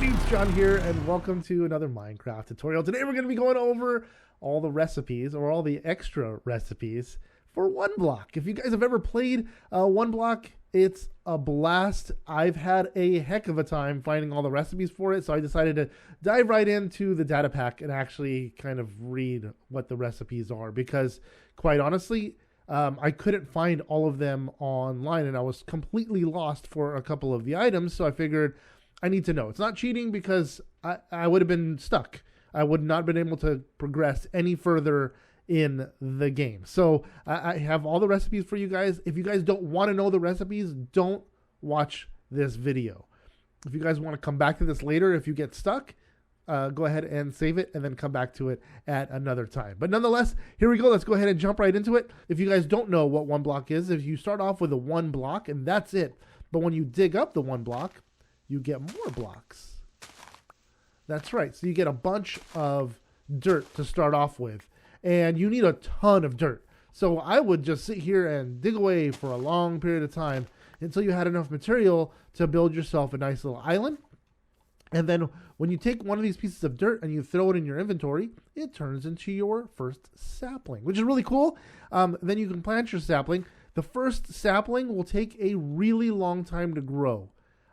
dudes, John here, and welcome to another Minecraft tutorial. Today we're going to be going over all the recipes, or all the extra recipes, for One Block. If you guys have ever played One Block, it's a blast. I've had a heck of a time finding all the recipes for it, so I decided to dive right into the data pack and actually kind of read what the recipes are, because quite honestly, I couldn't find all of them online, and I was completely lost for a couple of the items, so I figured I need to know. It's not cheating, because I would have been stuck. I would not have been able to progress any further in the game. So I have all the recipes for you guys. If you guys don't want to know the recipes, don't watch this video. If you guys want to come back to this later, if you get stuck, go ahead and save it and then come back to it at another time. But nonetheless, here we go. Let's go ahead and jump right into it. If you guys don't know what One Block is, if you start off with a one block and that's it, but when you dig up the one block, you get more blocks. That's right. So you get a bunch of dirt to start off with, and you need a ton of dirt. So I would just sit here and dig away for a long period of time until you had enough material to build yourself a nice little island. And then when you take one of these pieces of dirt and you throw it in your inventory, it turns into your first sapling, which is really cool. Then you can plant your sapling. The first sapling will take a really long time to grow.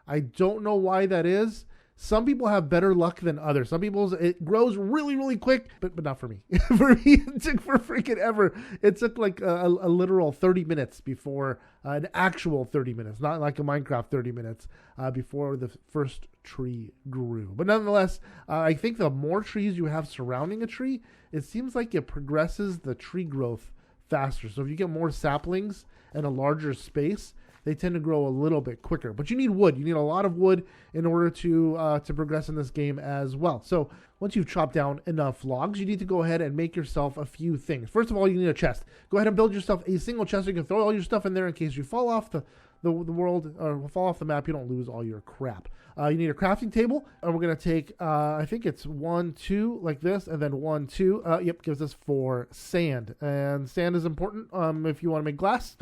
I don't know why that is. Some people have better luck than others. Some people's it grows really, really quick, but not for me. For me, it took for freaking ever. It took like a literal 30 minutes before, an actual 30 minutes, not like a Minecraft 30 minutes, before the first tree grew. But nonetheless, I think the more trees you have surrounding a tree, it seems like it progresses the tree growth faster. So if you get more saplings and a larger space, they tend to grow a little bit quicker. But you need wood. You need a lot of wood in order to progress in this game as well. So once you've chopped down enough logs, you need to go ahead and make yourself a few things. First of all, you need a chest. Go ahead and build yourself a single chest. You can throw all your stuff in there in case you fall off the world, or fall off the map. You don't lose all your crap. You need a crafting table, and we're going to take, I think it's 1, 2, like this, and then 1, 2. Yep, gives us 4 sand. And sand is important if you want to make glass.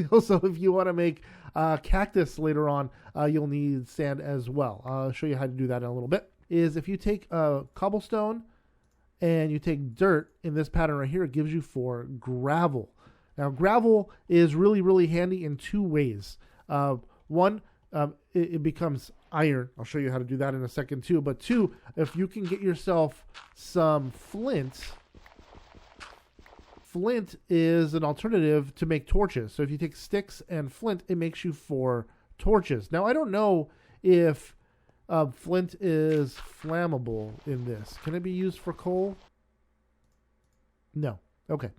Also, if you want to make cactus later on, you'll need sand as well. I'll show you how to do that in a little bit. Is if you take cobblestone and you take dirt in this pattern right here, it gives you 4 gravel. Now, gravel is really, really handy in 2 ways. One, it becomes iron. I'll show you how to do that in a second too. But 2, if you can get yourself some flint, flint is an alternative to make torches. So if you take sticks and flint, it makes you 4 torches. Now, I don't know if flint is flammable in this. Can it be used for coal? No. Okay.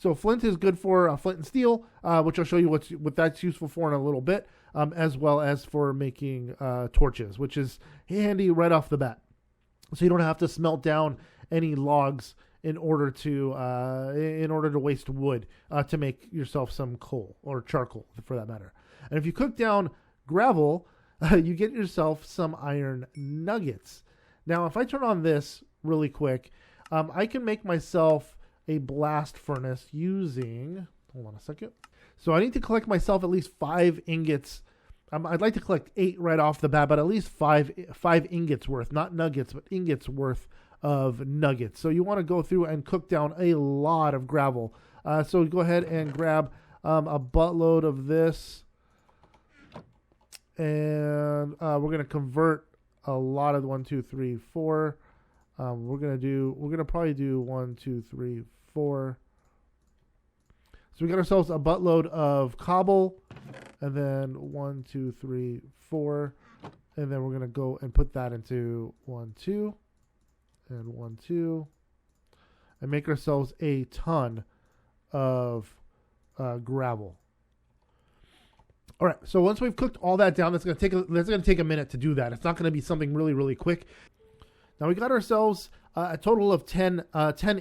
So flint is good for flint and steel, which I'll show you what that's useful for in a little bit, as well as for making torches, which is handy right off the bat. So you don't have to smelt down any logs in order to waste wood to make yourself some coal or charcoal, for that matter. And if you cook down gravel, you get yourself some iron nuggets. Now, if I turn on this really quick, I can make myself a blast furnace using, hold on a second. So I need to collect myself at least 5 ingots. I'd like to collect 8 right off the bat, but at least 5 ingots worth, not nuggets, but ingots worth of nuggets. So you want to go through and cook down a lot of gravel. So go ahead and grab a buttload of this, and we're going to convert a lot of 1, 2, 3, 4. We're gonna probably do 1, 2, 3, 4. So we got ourselves a buttload of cobble, and then 1, 2, 3, 4, and then we're gonna go and put that into 1, 2, and 1, 2, and make ourselves a ton of gravel. All right. So once we've cooked all that down, that's gonna take a minute to do that. It's not gonna be something really, really quick. Now we got ourselves a total of 10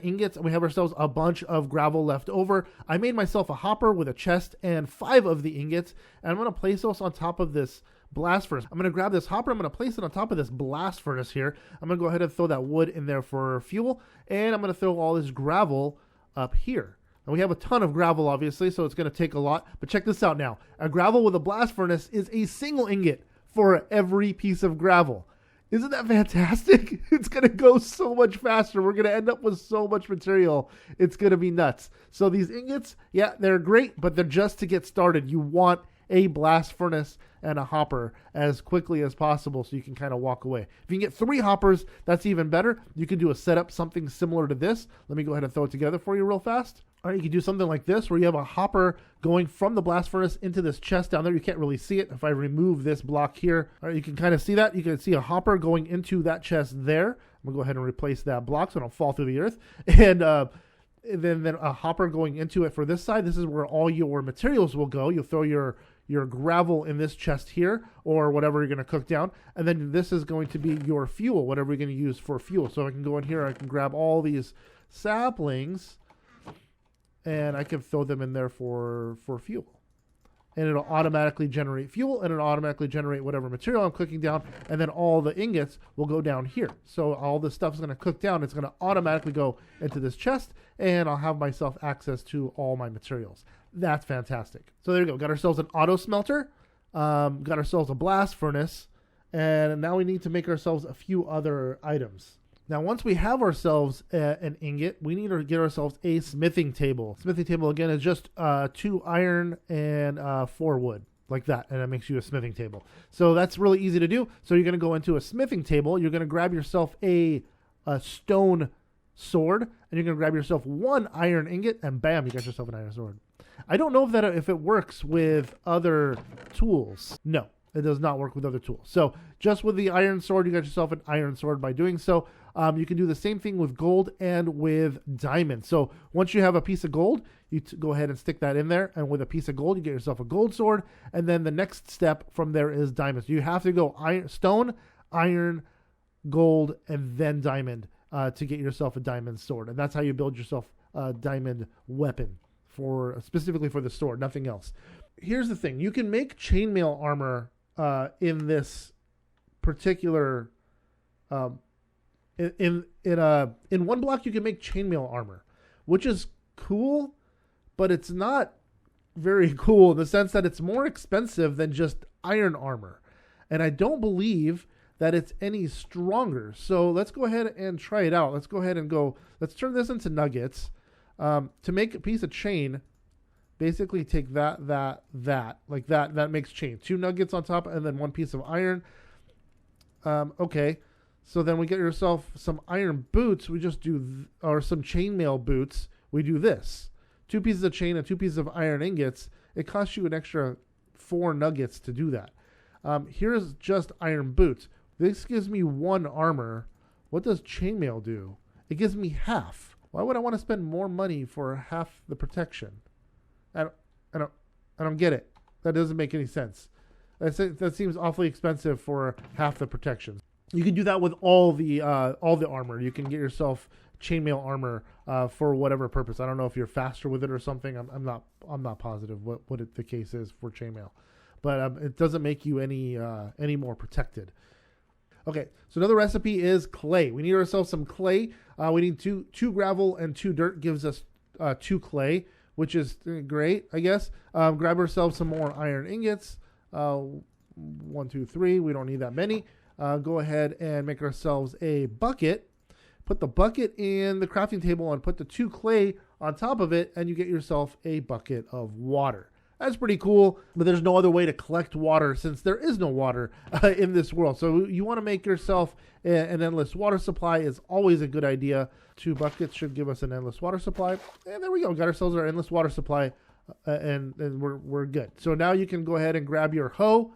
ingots, and we have ourselves a bunch of gravel left over. I made myself a hopper with a chest and 5 of the ingots, and I'm going to place those on top of this blast furnace. I'm going to grab this hopper, I'm going to place it on top of this blast furnace here. I'm going to go ahead and throw that wood in there for fuel, and I'm going to throw all this gravel up here. Now we have a ton of gravel, obviously, so it's going to take a lot, but check this out now. A gravel with a blast furnace is a single ingot for every piece of gravel. Isn't that fantastic? It's going to go so much faster. We're going to end up with so much material. It's going to be nuts. So these ingots, yeah, they're great, but they're just to get started. You want a blast furnace and a hopper as quickly as possible so you can kind of walk away. If you can get 3 hoppers, that's even better. You can do a setup, something similar to this. Let me go ahead and throw it together for you real fast. All right, you can do something like this where you have a hopper going from the blast furnace into this chest down there. You can't really see it. If I remove this block here, all right, you can kind of see that. You can see a hopper going into that chest there. I'm going to go ahead and replace that block so I don't fall through the earth. And then a hopper going into it for this side. This is where all your materials will go. You'll throw your gravel in this chest here or whatever you're going to cook down. And then this is going to be your fuel, whatever you're going to use for fuel. So I can go in here, I can grab all these saplings and I can throw them in there for fuel. And it'll automatically generate fuel and it'll automatically generate whatever material I'm cooking down. And then all the ingots will go down here. So all this stuff is going to cook down. It's going to automatically go into this chest and I'll have myself access to all my materials. That's fantastic. So there we go. Got ourselves an auto smelter. Got ourselves a blast furnace. And now we need to make ourselves a few other items. Now, once we have ourselves an ingot, we need to get ourselves a smithing table. Smithing table, again, is just 2 iron and 4 wood, like that, and that makes you a smithing table. So that's really easy to do. So you're going to go into a smithing table. You're going to grab yourself a stone sword, and you're going to grab yourself 1 iron ingot, and bam, you got yourself an iron sword. I don't know if it works with other tools. No, it does not work with other tools. So just with the iron sword, you got yourself an iron sword by doing so. You can do the same thing with gold and with diamond. So once you have a piece of gold, you go ahead and stick that in there. And with a piece of gold, you get yourself a gold sword. And then the next step from there is diamond. So you have to go stone, iron, gold, and then diamond to get yourself a diamond sword. And that's how you build yourself a diamond weapon specifically for the sword, nothing else. Here's the thing. You can make chainmail armor in this particular in one block. You can make chainmail armor, which is cool, but it's not very cool in the sense that it's more expensive than just iron armor, and I don't believe that it's any stronger. So let's go ahead and try it out. Let's turn this into nuggets. To make a piece of chain, basically take that like that makes chain. 2 nuggets on top and then 1 piece of iron. Okay. So then we get yourself some iron boots. We just do, or some chainmail boots. We do this. 2 pieces of chain and 2 pieces of iron ingots. It costs you an extra 4 nuggets to do that. Here's just iron boots. This gives me 1 armor. What does chainmail do? It gives me half. Why would I want to spend more money for half the protection? I don't get it. That doesn't make any sense. That seems awfully expensive for half the protection. You can do that with all the armor. You can get yourself chainmail armor for whatever purpose. I don't know if you're faster with it or something. I'm not positive what the case is for chainmail, but it doesn't make you any more protected. Okay, so another recipe is clay. We need ourselves some clay. We need two gravel and 2 dirt. Gives us 2 clay, which is great, I guess. Grab ourselves some more iron ingots. 1, 2, 3. We don't need that many. Go ahead and make ourselves a bucket. Put the bucket in the crafting table and put the 2 clay on top of it, and you get yourself a bucket of water. That's pretty cool, but there's no other way to collect water since there is no water in this world. So you want to make yourself an endless water supply is always a good idea. 2 buckets should give us an endless water supply. And there we go. Got ourselves our endless water supply, and we're good. So now you can go ahead and grab your hoe,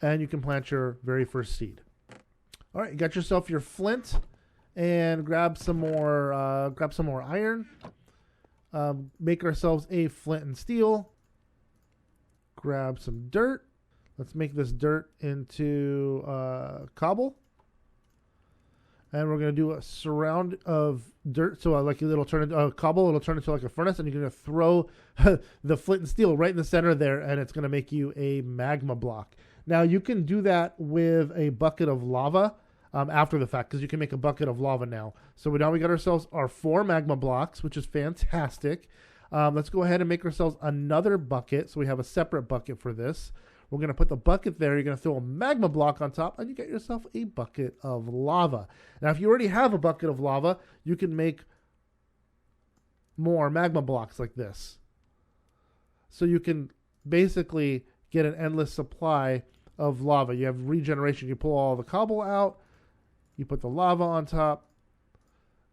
and you can plant your very first seed. All right, you got yourself your flint, and grab some more iron. Make ourselves a flint and steel. Grab some dirt. Let's make this dirt into cobble. And we're going to do a surround of dirt. So like it'll turn into cobble. It'll turn into like a furnace. And you're going to throw the flint and steel right in the center there. And it's going to make you a magma block. Now you can do that with a bucket of lava after the fact. Because you can make a bucket of lava now. So now we got ourselves our 4 magma blocks, which is fantastic. Let's go ahead and make ourselves another bucket. So we have a separate bucket for this. We're going to put the bucket there. You're going to throw a magma block on top, and you get yourself a bucket of lava. Now, if you already have a bucket of lava, you can make more magma blocks like this. So you can basically get an endless supply of lava. You have regeneration. You pull all the cobble out, you put the lava on top,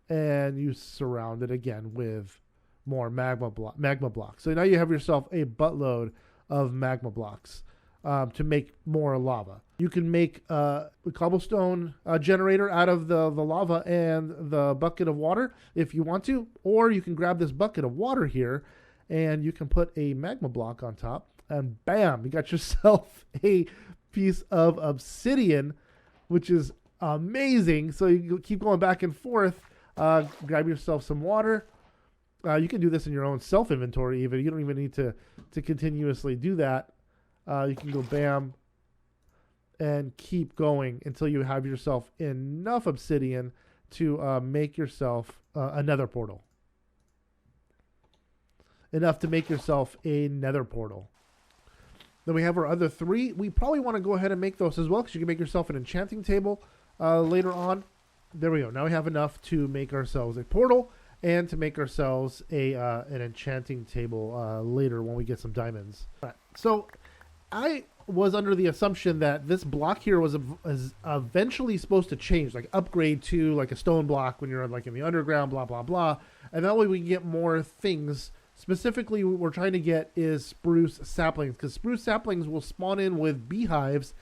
and you surround it again with more magma blocks. So now you have yourself a buttload of magma blocks to make more lava. You can make a cobblestone generator out of the lava and the bucket of water if you want to, or you can grab this bucket of water here and you can put a magma block on top, and bam, you got yourself a piece of obsidian, which is amazing. So you keep going back and forth. Grab yourself some water. You can do this in your own self inventory even. You don't even need to continuously do that. You can go bam and keep going until you have yourself enough obsidian to make yourself a nether portal. Enough to make yourself a nether portal. Then we have our other three. We probably want to go ahead and make those as well, because you can make yourself an enchanting table later on. There we go. Now we have enough to make ourselves a portal and to make ourselves an enchanting table later when we get some diamonds. All right. So I was under the assumption that this block here was eventually supposed to change, like upgrade to like a stone block when you're like in the underground, blah, blah, blah. And that way we can get more things. Specifically, what we're trying to get is spruce saplings, because spruce saplings will spawn in with beehives.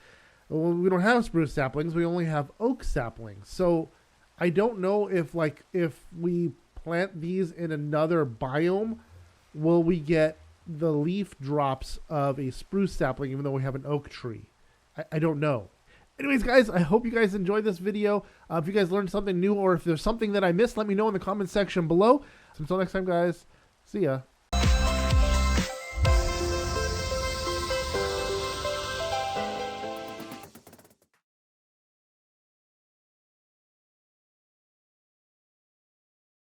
Well, we don't have spruce saplings. We only have oak saplings. So I don't know if we plant these in another biome, will we get the leaf drops of a spruce sapling even though we have an oak tree? I don't know. Anyways, guys, I hope you guys enjoyed this video. If you guys learned something new, or if there's something that I missed, let me know in the comment section below. So until next time, guys, see ya.